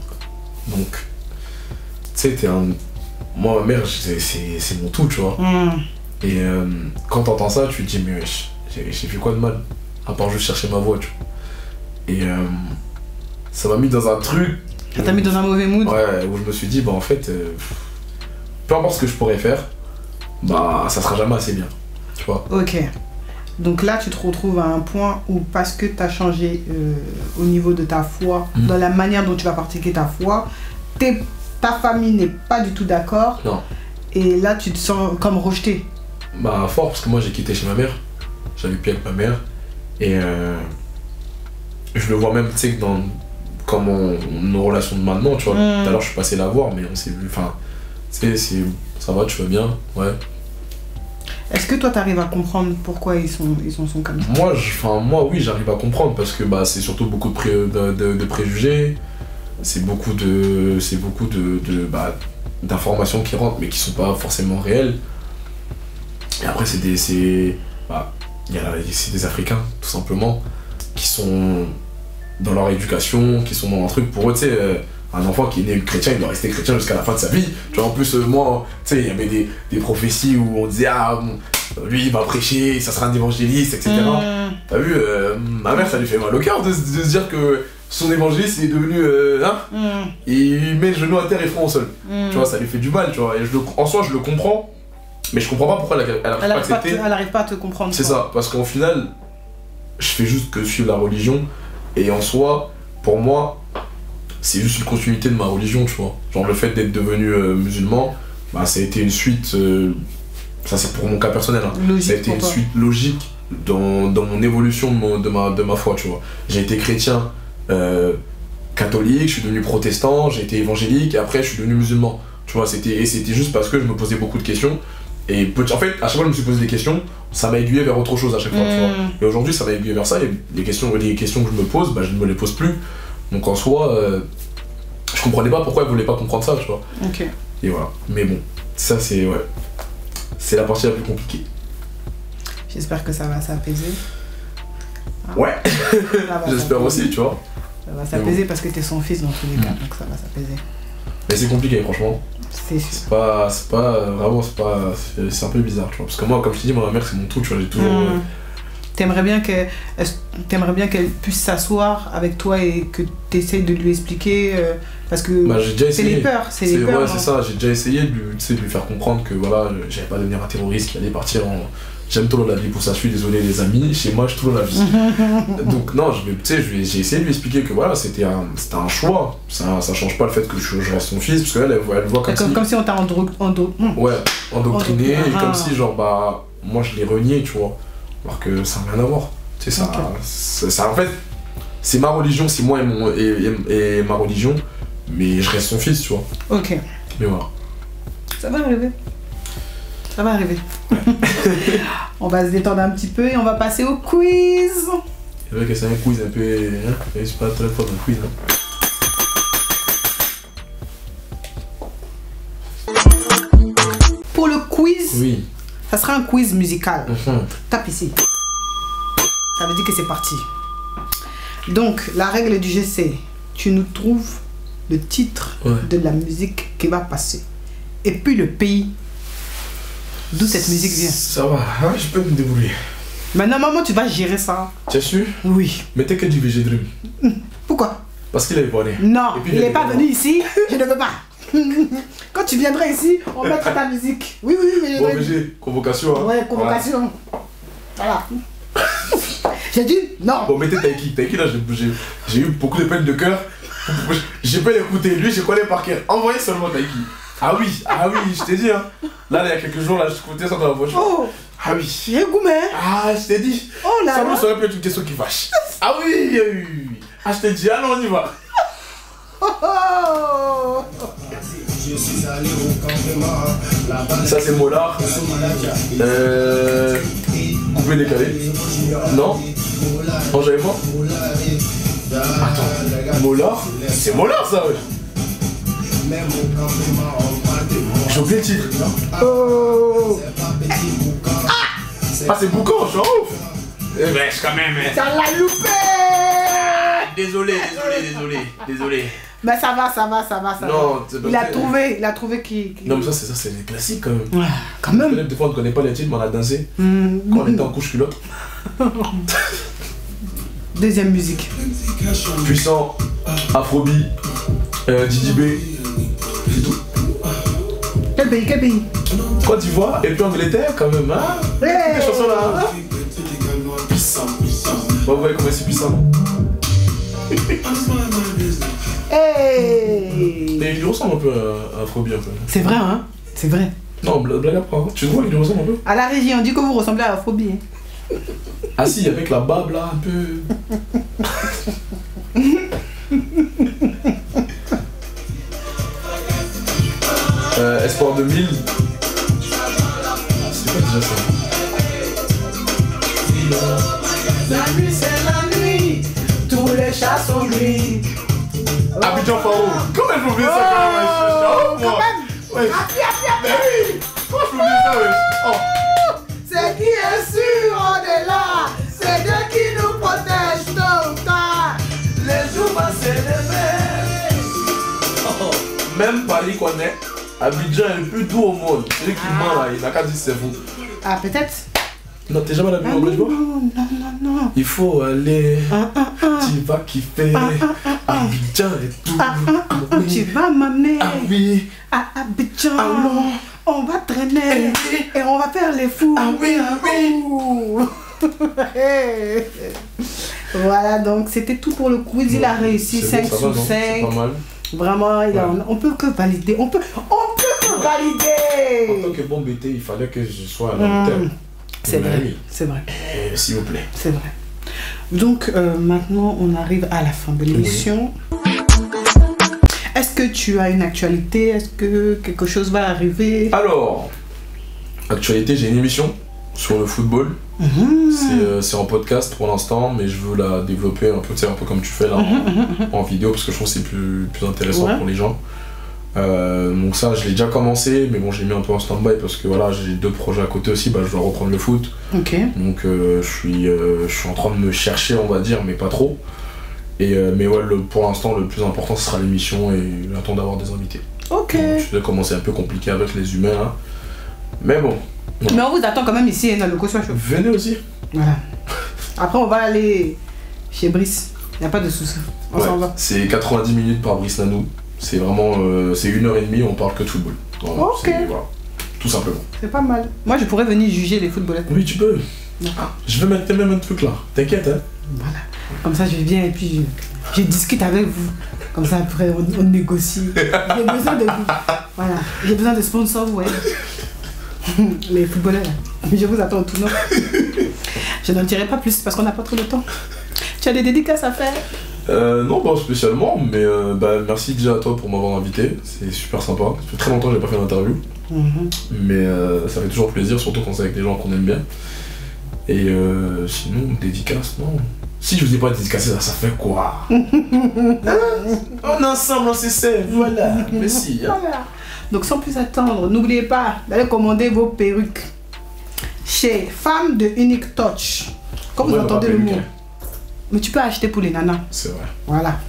Donc, tu sais, moi, ma mère, c'est mon tout, tu vois. Et quand t'entends ça, tu te dis, mais j'ai fait quoi de mal? À part juste chercher ma voix, tu vois. Et ça m'a mis dans un truc. Ça t'a mis dans un mauvais mood? Ouais, où je me suis dit, bah en fait, peu importe ce que je pourrais faire, bah ça sera jamais assez bien, tu vois. Ok. Donc là, tu te retrouves à un point où, parce que tu as changé au niveau de ta foi, dans la manière dont tu vas pratiquer ta foi, ta famille n'est pas du tout d'accord. Non. Et là, tu te sens comme rejeté. Bah fort, parce que moi j'ai quitté chez ma mère, j'avais plus avec ma mère, et je le vois même, tu sais, que dans... comme nos relations de maintenant, tu vois. Tout à l'heure, je suis passé la voir, mais on s'est vu. Enfin, tu sais, ça va, tu vas bien, ouais. Est-ce que toi, tu arrives à comprendre pourquoi ils sont comme ça? Moi, oui, j'arrive à comprendre parce que bah, c'est surtout beaucoup de préjugés, c'est beaucoup d'informations qui rentrent, mais qui sont pas forcément réelles. Et après, c'est des Africains, tout simplement, qui sont dans leur éducation, qui sont dans un truc pour eux, tu sais, un enfant qui est né chrétien, il doit rester chrétien jusqu'à la fin de sa vie. Tu vois, en plus, moi, tu sais, il y avait des prophéties où on disait, ah, lui, il va prêcher, ça sera un évangéliste, etc. T'as vu, ma mère, ça lui fait mal au cœur de se dire que son évangéliste est devenu, et il met le genou à terre et front au sol. Tu vois, ça lui fait du mal, tu vois. Et en soi, je le comprends, mais je comprends pas pourquoi elle arrive pas à accepter. Elle arrive pas à te comprendre. C'est ça, parce qu'en final, je fais juste que suivre la religion. Et en soi, pour moi, c'est juste une continuité de ma religion, tu vois. Genre le fait d'être devenu musulman, bah, ça a été une suite, ça c'est pour mon cas personnel, hein. Ça a été une suite logique dans mon évolution de ma foi, tu vois. J'ai été chrétien catholique, je suis devenu protestant, j'ai été évangélique, et après je suis devenu musulman. Tu vois, c'était juste parce que je me posais beaucoup de questions. Et en fait, à chaque fois que je me suis posé des questions, ça m'a aiguillé vers autre chose à chaque fois, tu vois. Et aujourd'hui, ça m'a aiguillé vers ça, et les questions que je me pose, bah, je ne me les pose plus. Donc en soi, je comprenais pas pourquoi elle voulait pas comprendre ça, tu vois. Ok. Et voilà. Mais bon, ça c'est la partie la plus compliquée. J'espère que ça va s'apaiser. Ouais. J'espère aussi, tu vois. Ça va s'apaiser parce que t'es son fils dans tous les cas, donc ça va s'apaiser. Mais c'est compliqué, franchement. C'est sûr. C'est un peu bizarre, tu vois. Parce que moi, comme je te dis, ma mère, c'est mon tout, tu vois. J'ai toujours. T'aimerais bien qu'elle puisse s'asseoir avec toi et que t'essayes de lui expliquer parce que j'ai déjà essayé. c'est les peurs. Ouais, c'est ça, j'ai déjà essayé de lui faire comprendre que voilà, j'allais pas devenir un terroriste qui allait partir en. J'aime trop la vie pour ça, je suis désolé les amis, chez moi je trouve la vie. Donc non, j'ai essayé de lui expliquer que voilà, c'était un choix, ça change pas le fait que je reste son fils, parce qu'elle elle voit comme si on t'a endoctriné, et comme si genre bah moi je l'ai renié, tu vois, alors que ça n'a rien à voir. Tu sais, ça en fait, c'est ma religion, c'est moi et ma religion, mais je reste son fils, tu vois. Ok. Mais voilà. Ça va arriver. Ça va arriver. On va se détendre un petit peu et on va passer au quiz. C'est vrai que c'est un quiz un peu... Hein, c'est pas très fort un quiz. Hein. Pour le quiz, oui. Ça sera un quiz musical. Tape ici. Ça veut dire que c'est parti. Donc, la règle du jeu, c'est tu nous trouves le titre de la musique qui va passer. Et puis le pays d'où cette musique vient. Ça va, hein, je peux me débrouiller. Mais normalement, tu vas gérer ça. Tu es sûr? Oui. Mettez que du VG Dream. Pourquoi? Parce qu'il est ivoirien. Non, il n'est pas venu ici, je ne veux pas. Quand tu viendras ici, on mettra ta musique. Oui, mais bon, VG, convocation. Hein. Ouais, convocation. Voilà. J'ai dit non. Bon, mettez Taiki. Taiki, là, j'ai eu beaucoup de peine de cœur. J'ai pas l'écouter. Lui, je connais par cœur. Envoyez seulement Taiki. Ah oui, je t'ai dit. Hein. Là, il y a quelques jours, là, je écoutais ça dans la voiture. Oh. Ah oui. J'ai goûté. Ah, je t'ai dit. Oh là là. Ça aurait pu être une question qui fâche. Ah oui. Ah, je t'ai dit. Ah non, on y va. Oh. Ça, c'est Mollard. Coupé décalé. Non. Non, j'avais pas. Attends. Mollard. C'est Mollard, ça, ouais. J'ai oublié le titre. Oh. Ah, c'est Boucan, je suis en ouf. Eh ben, quand même. Ça l'a loupé. Désolé. Mais ça va. Non, Il a trouvé qui... Non, mais ça, c'est des classiques quand même. Ouais, quand même. Des fois, on ne connaît pas les titres, mais on a dansé. Quand on était en couche culotte. Deuxième musique. Puissant, Afrobeat, Didi B. C'est tout. Quel pays? Côte d'Ivoire et puis Angleterre quand même, hein. Hey. Des chansons là. Puissant. Bon, vous voyez comment c'est puissant, non? Hey. Mais il lui ressemble un peu à Afrobeat un peu. C'est vrai, hein? C'est vrai. Non, blague à part. Tu vois, il lui ressemble un peu. À la régie, on dit que vous ressemblez à Afrobeat. Ah si, avec la barbe là, un peu. Espoir 2000. C'est quoi déjà ça? La nuit c'est la nuit, tous les chats sont gris. Abidjan Faro. Comment je oublié ça quand même? Quand même. Ouais. Mais oui. Comment je oublié ça, wesh? Oh. C'est qui est sûr, on est là. C'est Dieu qui nous protège tôt ou tard. Les jours vont se lever. Même Paris connaît. Abidjan est le plus doux au monde. Celui qui ment là, il n'a qu'à dire c'est vous. Ah, peut-être. Non, t'es jamais allé à Abidjan? Non. Il faut aller. Tu vas kiffer. Abidjan et tout. Tu vas m'amener Ah oui. à Abidjan. Alors. On va traîner et on va faire les fous. Ah oui. Voilà, donc c'était tout pour le quiz. Il a réussi 5 sur 5. C'est pas mal. Vraiment, on peut que valider. On peut que valider. En tant que bon BT, il fallait que je sois à la hauteur. C'est vrai, Oui. c'est vrai. S'il vous plaît. C'est vrai. Donc maintenant, on arrive à la fin de l'émission. Est-ce que tu as une actualité? Est-ce que quelque chose va arriver? Alors, actualité, j'ai une émission sur le football. C'est en podcast pour l'instant, mais je veux la développer un peu, un peu comme tu fais là, en vidéo, parce que je trouve que c'est plus intéressant pour les gens. Donc ça, je l'ai déjà commencé, mais bon, je l'ai mis un peu en stand-by parce que voilà, j'ai d'autres projets à côté aussi, je dois reprendre le foot. Ok. Donc je suis en train de me chercher, on va dire, mais pas trop. Mais ouais, pour l'instant, le plus important, ce sera l'émission et j'attends d'avoir des invités. Ok. Donc, je vais commencer un peu compliqué avec les humains là. Mais bon. Ouais. Mais on vous attend quand même ici, dans le Cossoir Show. Venez aussi. Voilà. Après, on va aller chez Brice. Il n'y a pas de souci. On s'en va. C'est 90 minutes par Brice Nanou. C'est vraiment. C'est 1h30, on parle que de football. Voilà, ok. Voilà. Tout simplement. C'est pas mal. Moi, je pourrais venir juger les footballeurs. Oui, tu peux. Ah, je vais mettre même un truc là. T'inquiète, hein. Voilà. Comme ça, je viens et puis je discute avec vous. Comme ça, après, on négocie. J'ai besoin de vous. Voilà. J'ai besoin de sponsors, ouais. Les footballeurs, je vous attends au tournoi. Je n'en dirai pas plus parce qu'on n'a pas trop de temps. Tu as des dédicaces à faire? Non, pas spécialement, mais merci déjà à toi pour m'avoir invité. C'est super sympa. Ça fait très longtemps que j'ai pas fait d'interview. Mais ça fait toujours plaisir, surtout quand c'est avec des gens qu'on aime bien. Et sinon, dédicace, non. Si je vous ai pas dédicacé, ça fait quoi? On est ensemble, on s'essaie, voilà. Mais si. Hein. Voilà. Donc sans plus attendre, n'oubliez pas d'aller commander vos perruques chez Femme de Unique Touch. Comme vous entendez le mot. Mais tu peux acheter pour les nanas. C'est vrai. Voilà.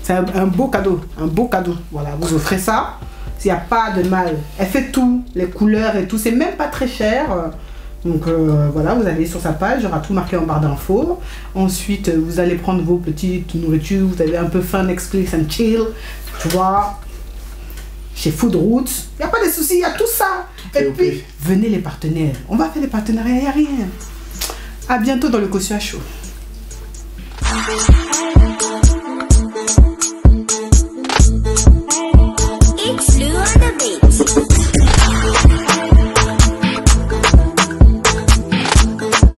C'est un beau cadeau. Un beau cadeau. Voilà, vous offrez ça. S'il n'y a pas de mal. Elle fait tout. Les couleurs et tout. C'est même pas très cher. Donc voilà, vous allez sur sa page, il y aura tout marqué en barre d'infos. Ensuite, vous allez prendre vos petites nourritures, vous avez un peu fun, Netflix and chill, tu vois. Chez Food Roots, il n'y a pas de soucis, il y a tout ça. Et puis, venez les partenaires. On va faire les partenariats, il n'y a rien. À bientôt dans le Kosua Show.